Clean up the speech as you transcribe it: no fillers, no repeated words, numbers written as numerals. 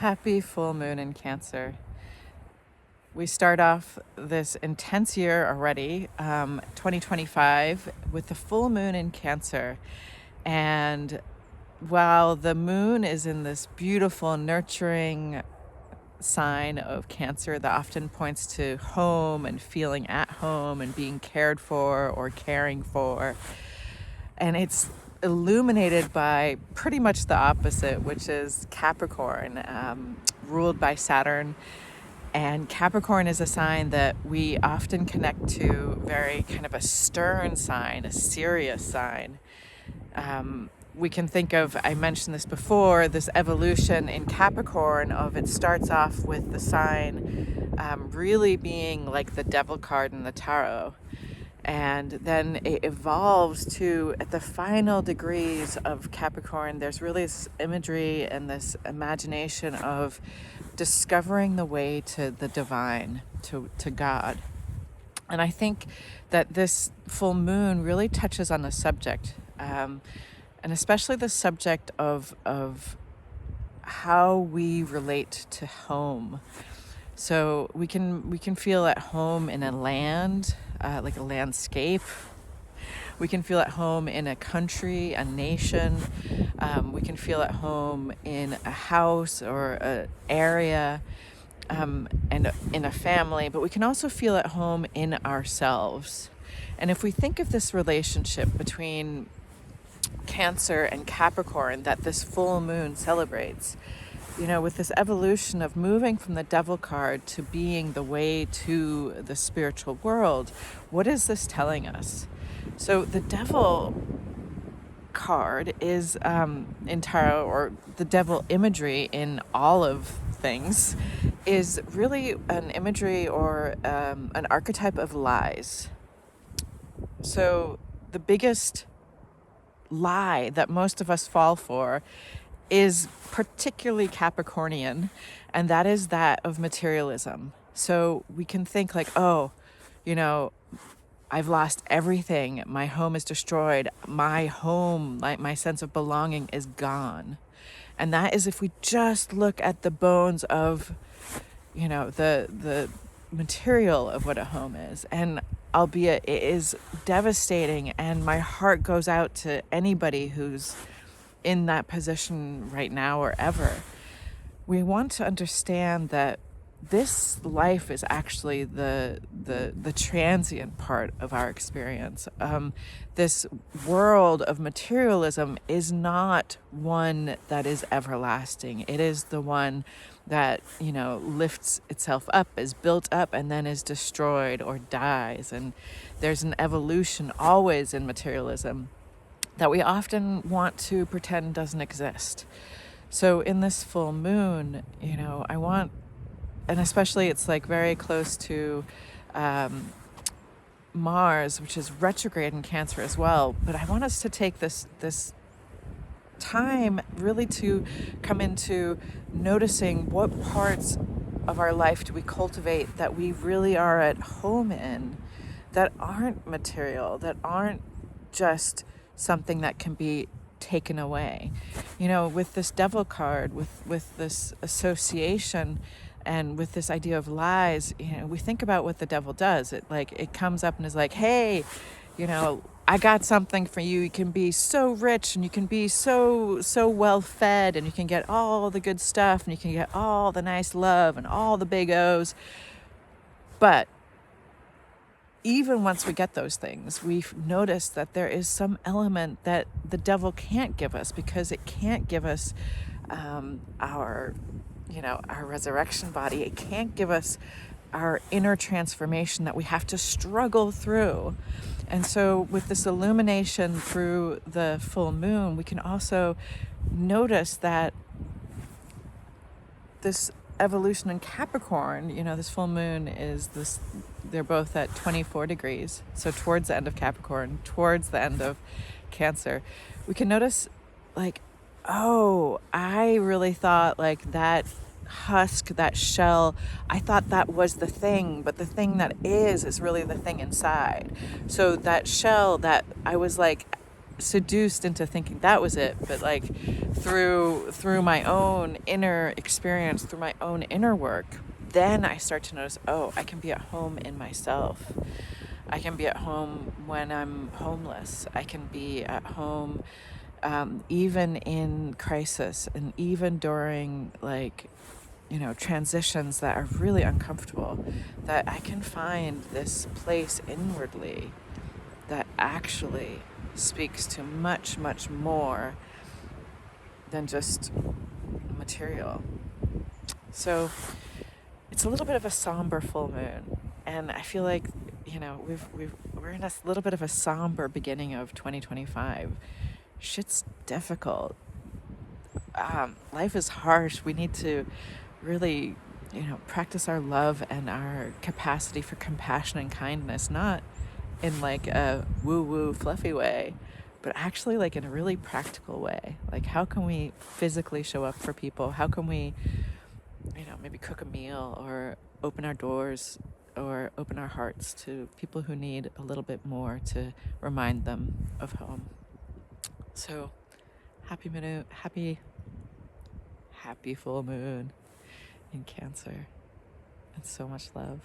Happy full moon in Cancer. We start off this intense year already, 2025, with the full moon in Cancer. And while the moon is in this beautiful, nurturing sign of Cancer that often points to home and feeling at home and being cared for or caring for, and it's illuminated by pretty much the opposite, which is Capricorn, ruled by Saturn. And Capricorn is a sign that we often connect to very kind of a stern sign, a serious sign. We can think of, I mentioned this before, this evolution in Capricorn of it starts off with the sign really being like the devil card in the tarot. And then it evolves to, at the final degrees of Capricorn, there's really this imagery and this imagination of discovering the way to the divine, to God. And I think that this full moon really touches on the subject, and especially the subject of how we relate to home. So we can feel at home in a land, like a landscape. We can feel at home in a country, a nation. We can feel at home in a house or an area, and in a family. But we can also feel at home in ourselves. And if we think of this relationship between Cancer and Capricorn that this full moon celebrates, with this evolution of moving from the devil card to being the way to the spiritual world, what is this telling us? So the devil card is in tarot, or the devil imagery in all of things, is really an imagery or an archetype of lies. So the biggest lie that most of us fall for is particularly Capricornian, and that is that of materialism. So we can think like, I've lost everything. My home is destroyed. My home, like my sense of belonging, is gone. And that is if we just look at the bones of, the material of what a home is. And albeit it is devastating, and my heart goes out to anybody who's in that position right now or ever. We want to understand that this life is actually the transient part of our experience. This world of materialism is not one that is everlasting. It is the one that, lifts itself up, is built up, and then is destroyed or dies. And there's an evolution always in materialism that we often want to pretend doesn't exist. So in this full moon, I want, and especially it's like very close to Mars, which is retrograde in Cancer as well. But I want us to take this time really to come into noticing what parts of our life do we cultivate that we really are at home in, that aren't material, that aren't just something that can be taken away. With this devil card, with this association, and with this idea of lies, we think about what the devil does. It comes up and is like, hey, I got something for you. You can be so rich, and you can be so well fed, and you can get all the good stuff, and you can get all the nice love and all the big O's. But even once we get those things, we've noticed that there is some element that the devil can't give us, because it can't give us our resurrection body. It can't give us our inner transformation that we have to struggle through. And so with this illumination through the full moon, we can also notice that this evolution in Capricorn, this full moon is this, they're both at 24 degrees. So towards the end of Capricorn, towards the end of Cancer, we can notice I really thought that husk, that shell, I thought that was the thing, but the thing that is really the thing inside. So that shell that I was seduced into thinking that was it, but like through my own inner experience, through my own inner work, then I start to notice, oh, I can be at home in myself. I can be at home when I'm homeless. I can be at home even in crisis, and even during like, transitions that are really uncomfortable, that I can find this place inwardly that actually speaks to much, much more than just material. So it's a little bit of a somber full moon, and I feel like we're in a little bit of a somber beginning of 2025. Shit's difficult. Life is harsh. We need to really, practice our love and our capacity for compassion and kindness, not in like a woo-woo fluffy way, but actually like in a really practical way. Like, how can we physically show up for people? How can we, maybe cook a meal, or open our doors, or open our hearts to people who need a little bit more to remind them of home. So happy full moon in Cancer, and so much love.